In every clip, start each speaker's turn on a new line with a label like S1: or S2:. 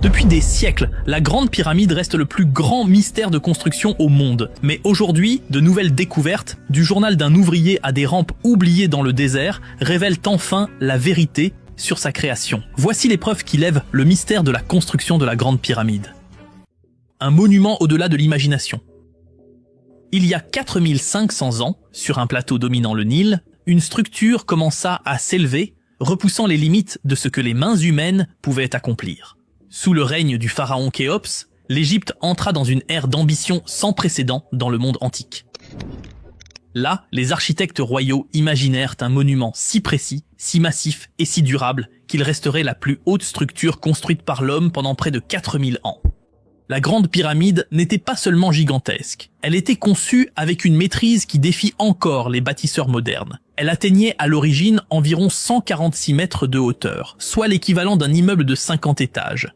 S1: Depuis des siècles, la Grande Pyramide reste le plus grand mystère de construction au monde. Mais aujourd'hui, de nouvelles découvertes, du journal d'un ouvrier à des rampes oubliées dans le désert, révèlent enfin la vérité sur sa création. Voici les preuves qui lèvent le mystère de la construction de la Grande Pyramide. Un monument au-delà de l'imagination. Il y a 4500 ans, sur un plateau dominant le Nil, une structure commença à s'élever, repoussant les limites de ce que les mains humaines pouvaient accomplir. Sous le règne du pharaon Khéops, l'Égypte entra dans une ère d'ambition sans précédent dans le monde antique. Là, les architectes royaux imaginèrent un monument si précis, si massif et si durable qu'il resterait la plus haute structure construite par l'homme pendant près de 4000 ans. La Grande Pyramide n'était pas seulement gigantesque, elle était conçue avec une maîtrise qui défie encore les bâtisseurs modernes. Elle atteignait à l'origine environ 146 mètres de hauteur, soit l'équivalent d'un immeuble de 50 étages.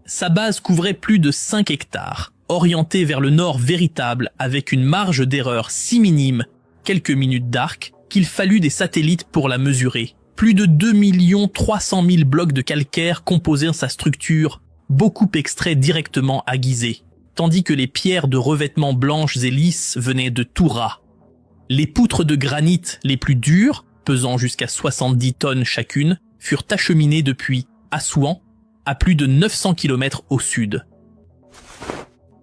S1: Sa base couvrait plus de 5 hectares, orientée vers le nord véritable avec une marge d'erreur si minime, quelques minutes d'arc, qu'il fallut des satellites pour la mesurer. Plus de 2 300 000 blocs de calcaire composaient sa structure, beaucoup extraits directement à Gizeh, tandis que les pierres de revêtement blanches et lisses venaient de Toura. Les poutres de granit les plus dures, pesant jusqu'à 70 tonnes chacune, furent acheminées depuis Assouan, à plus de 900 km au sud.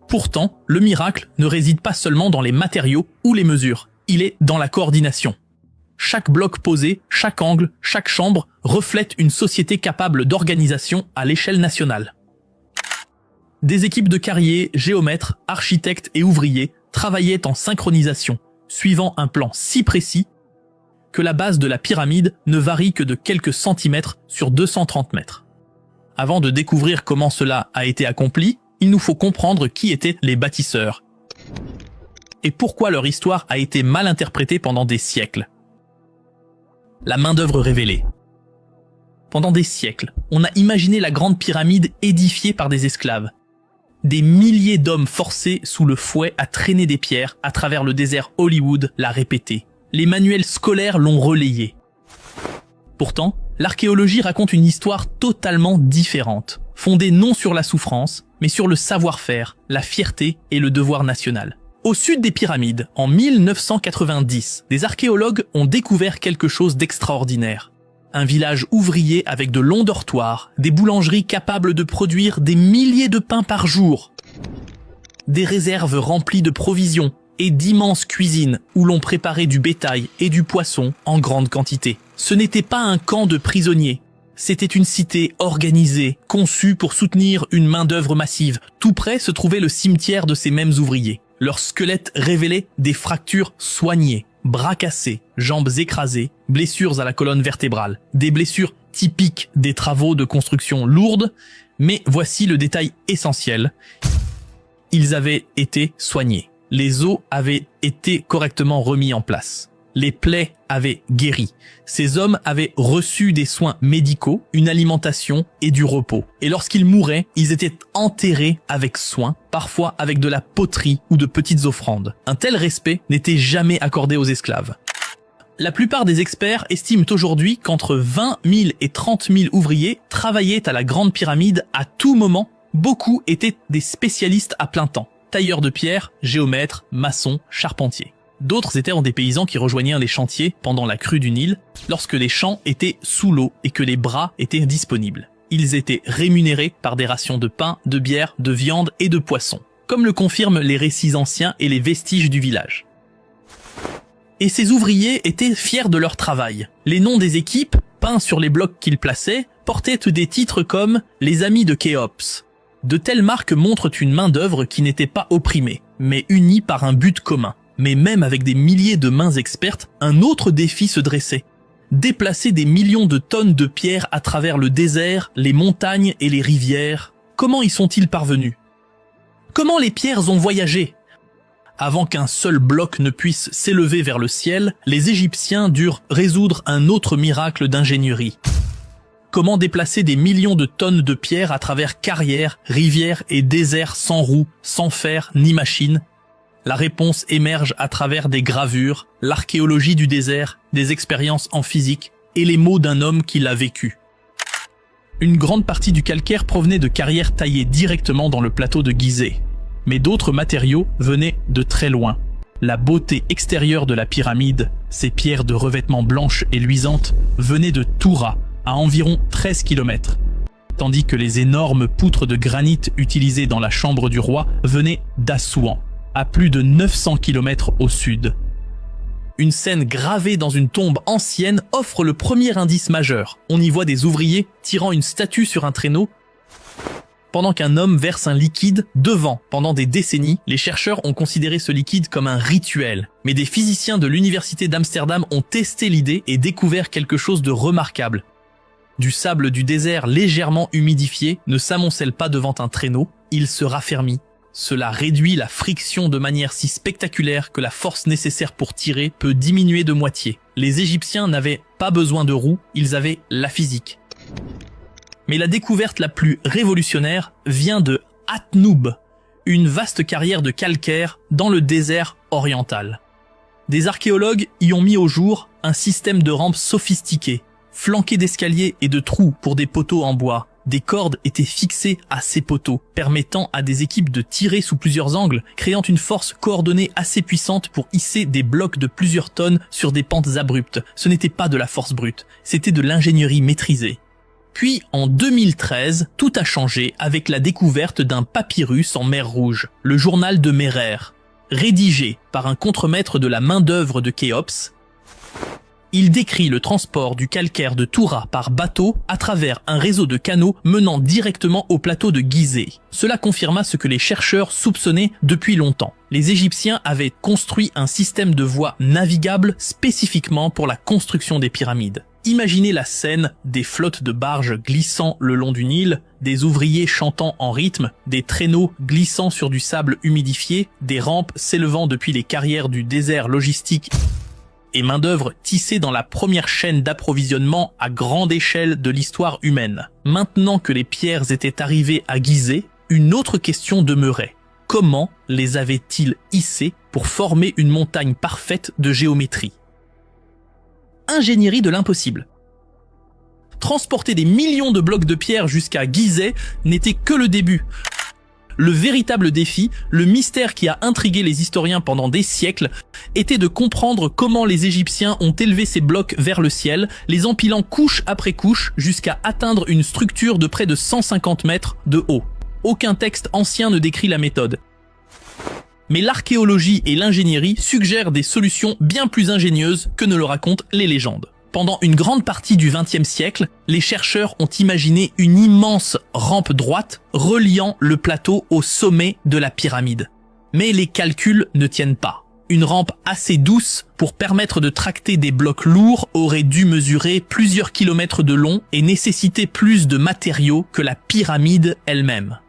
S1: Pourtant, le miracle ne réside pas seulement dans les matériaux ou les mesures, il est dans la coordination. Chaque bloc posé, chaque angle, chaque chambre reflète une société capable d'organisation à l'échelle nationale. Des équipes de carriers, géomètres, architectes et ouvriers travaillaient en synchronisation, suivant un plan si précis que la base de la pyramide ne varie que de quelques centimètres sur 230 mètres. Avant de découvrir comment cela a été accompli, il nous faut comprendre qui étaient les bâtisseurs et pourquoi leur histoire a été mal interprétée pendant des siècles. La main-d'œuvre révélée. Pendant des siècles, on a imaginé la Grande Pyramide édifiée par des esclaves. Des milliers d'hommes forcés sous le fouet à traîner des pierres à travers le désert Hollywood l'a répété. Les manuels scolaires l'ont relayé. Pourtant, l'archéologie raconte une histoire totalement différente, fondée non sur la souffrance, mais sur le savoir-faire, la fierté et le devoir national. Au sud des pyramides, en 1990, des archéologues ont découvert quelque chose d'extraordinaire. Un village ouvrier avec de longs dortoirs, des boulangeries capables de produire des milliers de pains par jour, des réserves remplies de provisions et d'immenses cuisines où l'on préparait du bétail et du poisson en grande quantité. Ce n'était pas un camp de prisonniers, c'était une cité organisée, conçue pour soutenir une main-d'œuvre massive. Tout près se trouvait le cimetière de ces mêmes ouvriers. Leurs squelettes révélaient des fractures soignées, bras cassés, jambes écrasées, blessures à la colonne vertébrale, des blessures typiques des travaux de construction lourdes, mais voici le détail essentiel. Ils avaient été soignés. Les os avaient été correctement remis en place. Les plaies avaient guéri. Ces hommes avaient reçu des soins médicaux, une alimentation et du repos. Et lorsqu'ils mouraient, ils étaient enterrés avec soin, parfois avec de la poterie ou de petites offrandes. Un tel respect n'était jamais accordé aux esclaves. La plupart des experts estiment aujourd'hui qu'entre 20 000 et 30 000 ouvriers travaillaient à la Grande Pyramide à tout moment. Beaucoup étaient des spécialistes à plein temps. Tailleurs de pierre, géomètres, maçons, charpentiers. D'autres étaient des paysans qui rejoignaient les chantiers pendant la crue du Nil, lorsque les champs étaient sous l'eau et que les bras étaient disponibles. Ils étaient rémunérés par des rations de pain, de bière, de viande et de poisson, comme le confirment les récits anciens et les vestiges du village. Et ces ouvriers étaient fiers de leur travail. Les noms des équipes, peints sur les blocs qu'ils plaçaient, portaient des titres comme « Les Amis de Khéops ». De telles marques montrent une main-d'œuvre qui n'était pas opprimée, mais unie par un but commun. Mais même avec des milliers de mains expertes, un autre défi se dressait. Déplacer des millions de tonnes de pierres à travers le désert, les montagnes et les rivières. Comment y sont-ils parvenus? Comment les pierres ont voyagé? Avant qu'un seul bloc ne puisse s'élever vers le ciel, les Égyptiens durent résoudre un autre miracle d'ingénierie. Comment déplacer des millions de tonnes de pierres à travers carrières, rivières et déserts sans roues, sans fer ni machines? La réponse émerge à travers des gravures, l'archéologie du désert, des expériences en physique et les mots d'un homme qui l'a vécu. Une grande partie du calcaire provenait de carrières taillées directement dans le plateau de Gizeh. Mais d'autres matériaux venaient de très loin. La beauté extérieure de la pyramide, ces pierres de revêtement blanches et luisantes, venaient de Toura, à environ 13 km. Tandis que les énormes poutres de granit utilisées dans la chambre du roi venaient d'Assouan, à plus de 900 km au sud. Une scène gravée dans une tombe ancienne offre le premier indice majeur. On y voit des ouvriers tirant une statue sur un traîneau pendant qu'un homme verse un liquide devant. Pendant des décennies, les chercheurs ont considéré ce liquide comme un rituel. Mais des physiciens de l'université d'Amsterdam ont testé l'idée et découvert quelque chose de remarquable. Du sable du désert légèrement humidifié ne s'amoncelle pas devant un traîneau, il se raffermit. Cela réduit la friction de manière si spectaculaire que la force nécessaire pour tirer peut diminuer de moitié. Les Égyptiens n'avaient pas besoin de roues, ils avaient la physique. Mais la découverte la plus révolutionnaire vient de Atnoub, une vaste carrière de calcaire dans le désert oriental. Des archéologues y ont mis au jour un système de rampes sophistiqué, flanqué d'escaliers et de trous pour des poteaux en bois. Des cordes étaient fixées à ces poteaux, permettant à des équipes de tirer sous plusieurs angles, créant une force coordonnée assez puissante pour hisser des blocs de plusieurs tonnes sur des pentes abruptes. Ce n'était pas de la force brute, c'était de l'ingénierie maîtrisée. Puis, en 2013, tout a changé avec la découverte d'un papyrus en mer Rouge, le journal de Merer. Rédigé par un contremaître de la main-d'œuvre de Khéops, il décrit le transport du calcaire de Toura par bateau à travers un réseau de canaux menant directement au plateau de Gizeh. Cela confirma ce que les chercheurs soupçonnaient depuis longtemps. Les Égyptiens avaient construit un système de voies navigables spécifiquement pour la construction des pyramides. Imaginez la scène des flottes de barges glissant le long du Nil, des ouvriers chantant en rythme, des traîneaux glissant sur du sable humidifié, des rampes s'élevant depuis les carrières du désert logistique et main-d'œuvre tissée dans la première chaîne d'approvisionnement à grande échelle de l'histoire humaine. Maintenant que les pierres étaient arrivées à Gizeh, une autre question demeurait. Comment les avaient-ils hissées pour former une montagne parfaite de géométrie? Ingénierie de l'impossible. Transporter des millions de blocs de pierre jusqu'à Gizeh n'était que le début. Le véritable défi, le mystère qui a intrigué les historiens pendant des siècles, était de comprendre comment les Égyptiens ont élevé ces blocs vers le ciel, les empilant couche après couche jusqu'à atteindre une structure de près de 150 mètres de haut. Aucun texte ancien ne décrit la méthode. Mais l'archéologie et l'ingénierie suggèrent des solutions bien plus ingénieuses que ne le racontent les légendes. Pendant une grande partie du XXe siècle, les chercheurs ont imaginé une immense rampe droite reliant le plateau au sommet de la pyramide. Mais les calculs ne tiennent pas. Une rampe assez douce pour permettre de tracter des blocs lourds aurait dû mesurer plusieurs kilomètres de long et nécessiter plus de matériaux que la pyramide elle-même.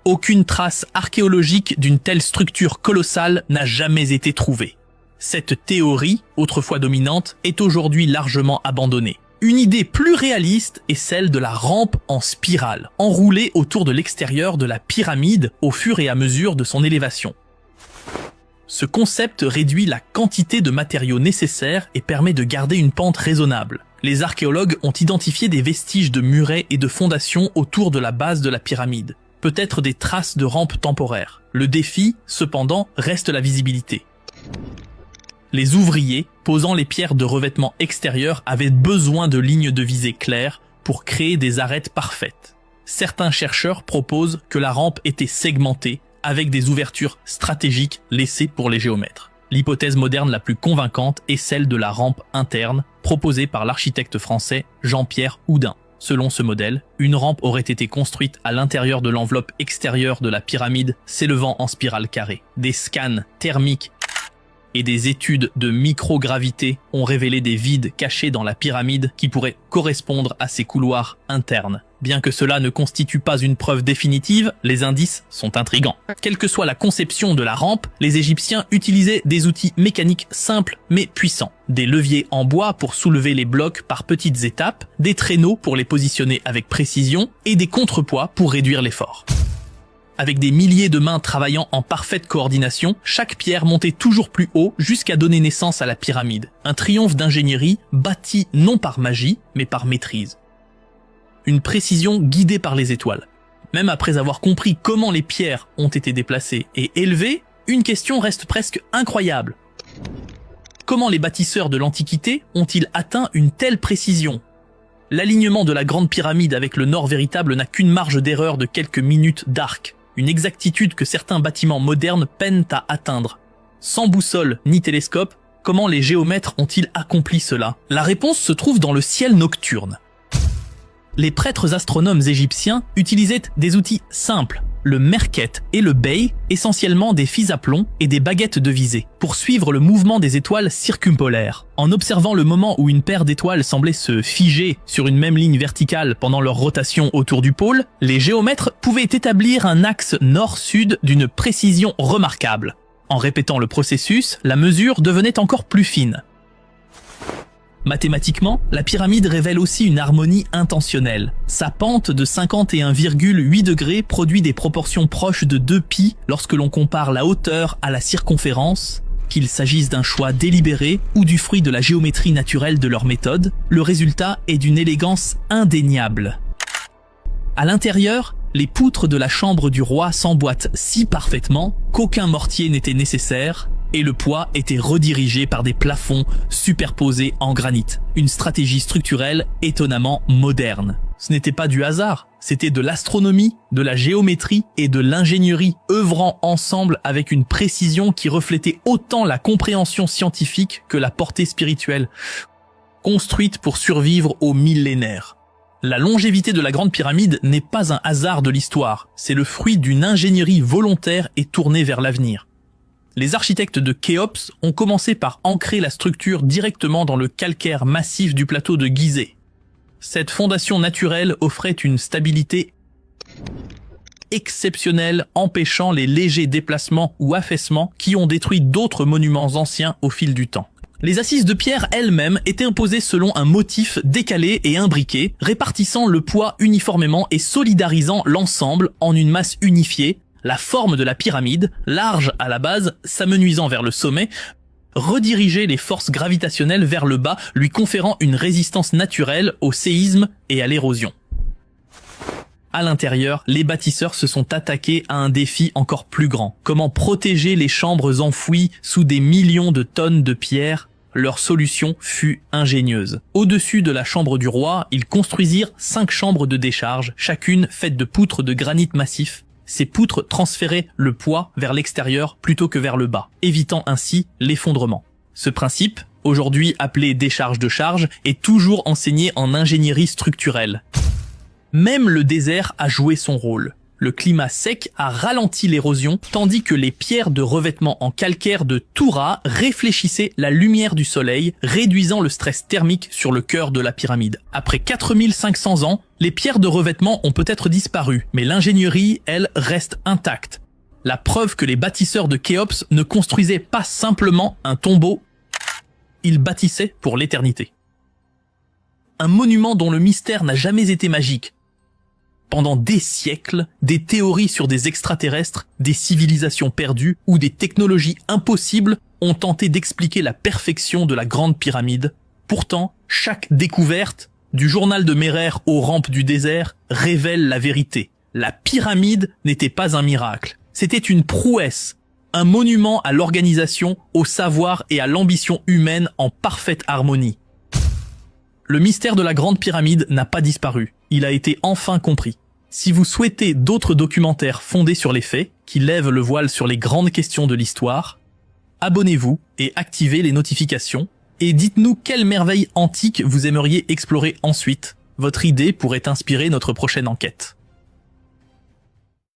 S1: Aucune trace archéologique d'une telle structure colossale n'a jamais été trouvée. Cette théorie, autrefois dominante, est aujourd'hui largement abandonnée. Une idée plus réaliste est celle de la rampe en spirale, enroulée autour de l'extérieur de la pyramide au fur et à mesure de son élévation. Ce concept réduit la quantité de matériaux nécessaires et permet de garder une pente raisonnable. Les archéologues ont identifié des vestiges de murets et de fondations autour de la base de la pyramide, peut-être des traces de rampes temporaires. Le défi, cependant, reste la visibilité. Les ouvriers, posant les pierres de revêtement extérieur, avaient besoin de lignes de visée claires pour créer des arêtes parfaites. Certains chercheurs proposent que la rampe était segmentée, avec des ouvertures stratégiques laissées pour les géomètres. L'hypothèse moderne la plus convaincante est celle de la rampe interne, proposée par l'architecte français Jean-Pierre Houdin. Selon ce modèle, une rampe aurait été construite à l'intérieur de l'enveloppe extérieure de la pyramide s'élevant en spirale carrée. Des scans thermiques et des études de microgravité ont révélé des vides cachés dans la pyramide qui pourraient correspondre à ces couloirs internes. Bien que cela ne constitue pas une preuve définitive, les indices sont intrigants. Quelle que soit la conception de la rampe, les Égyptiens utilisaient des outils mécaniques simples mais puissants. Des leviers en bois pour soulever les blocs par petites étapes, des traîneaux pour les positionner avec précision et des contrepoids pour réduire l'effort. Avec des milliers de mains travaillant en parfaite coordination, chaque pierre montait toujours plus haut jusqu'à donner naissance à la pyramide. Un triomphe d'ingénierie bâti non par magie, mais par maîtrise. une précision guidée par les étoiles. Même après avoir compris comment les pierres ont été déplacées et élevées, une question reste presque incroyable. Comment les bâtisseurs de l'Antiquité ont-ils atteint une telle précision? L'alignement de la Grande Pyramide avec le nord véritable n'a qu'une marge d'erreur de quelques minutes d'arc, une exactitude que certains bâtiments modernes peinent à atteindre. Sans boussole ni télescope, comment les géomètres ont-ils accompli cela? La réponse se trouve dans le ciel nocturne. Les prêtres astronomes égyptiens utilisaient des outils simples, le merket et le bey, essentiellement des fils à plomb et des baguettes de visée, pour suivre le mouvement des étoiles circumpolaires. En observant le moment où une paire d'étoiles semblait se figer sur une même ligne verticale pendant leur rotation autour du pôle, les géomètres pouvaient établir un axe nord-sud d'une précision remarquable. En répétant le processus, la mesure devenait encore plus fine. Mathématiquement, la pyramide révèle aussi une harmonie intentionnelle. Sa pente de 51,8 degrés produit des proportions proches de 2π lorsque l'on compare la hauteur à la circonférence. Qu'il s'agisse d'un choix délibéré ou du fruit de la géométrie naturelle de leur méthode, le résultat est d'une élégance indéniable. À l'intérieur, les poutres de la chambre du roi s'emboîtent si parfaitement qu'aucun mortier n'était nécessaire, et le poids était redirigé par des plafonds superposés en granit. Une stratégie structurelle étonnamment moderne. Ce n'était pas du hasard, c'était de l'astronomie, de la géométrie et de l'ingénierie œuvrant ensemble avec une précision qui reflétait autant la compréhension scientifique que la portée spirituelle, construite pour survivre aux millénaires. La longévité de la Grande Pyramide n'est pas un hasard de l'histoire, c'est le fruit d'une ingénierie volontaire et tournée vers l'avenir. Les architectes de Khéops ont commencé par ancrer la structure directement dans le calcaire massif du plateau de Gizeh. Cette fondation naturelle offrait une stabilité exceptionnelle, empêchant les légers déplacements ou affaissements qui ont détruit d'autres monuments anciens au fil du temps. Les assises de pierre elles-mêmes étaient imposées selon un motif décalé et imbriqué, répartissant le poids uniformément et solidarisant l'ensemble en une masse unifiée. La forme de la pyramide, large à la base, s'amenuisant vers le sommet, redirigeait les forces gravitationnelles vers le bas, lui conférant une résistance naturelle au séisme et à l'érosion. À l'intérieur, les bâtisseurs se sont attaqués à un défi encore plus grand. Comment protéger les chambres enfouies sous des millions de tonnes de pierres? Leur solution fut ingénieuse. Au-dessus de la chambre du roi, ils construisirent 5 chambres de décharge, chacune faite de poutres de granit massif. Ces poutres transféraient le poids vers l'extérieur plutôt que vers le bas, évitant ainsi l'effondrement. Ce principe, aujourd'hui appelé décharge de charge, est toujours enseigné en ingénierie structurelle. Même le désert a joué son rôle. Le climat sec a ralenti l'érosion, tandis que les pierres de revêtement en calcaire de Toura réfléchissaient la lumière du soleil, réduisant le stress thermique sur le cœur de la pyramide. Après 4500 ans, les pierres de revêtement ont peut-être disparu, mais l'ingénierie, elle, reste intacte. La preuve que les bâtisseurs de Khéops ne construisaient pas simplement un tombeau, ils bâtissaient pour l'éternité. Un monument dont le mystère n'a jamais été magique. Pendant des siècles, des théories sur des extraterrestres, des civilisations perdues ou des technologies impossibles ont tenté d'expliquer la perfection de la Grande Pyramide. Pourtant, chaque découverte, du journal de Merer aux rampes du désert, révèle la vérité. La pyramide n'était pas un miracle, c'était une prouesse, un monument à l'organisation, au savoir et à l'ambition humaine en parfaite harmonie. Le mystère de la Grande Pyramide n'a pas disparu, il a été enfin compris. Si vous souhaitez d'autres documentaires fondés sur les faits, qui lèvent le voile sur les grandes questions de l'histoire, abonnez-vous et activez les notifications, et dites-nous quelle merveille antique vous aimeriez explorer ensuite. Votre idée pourrait inspirer notre prochaine enquête.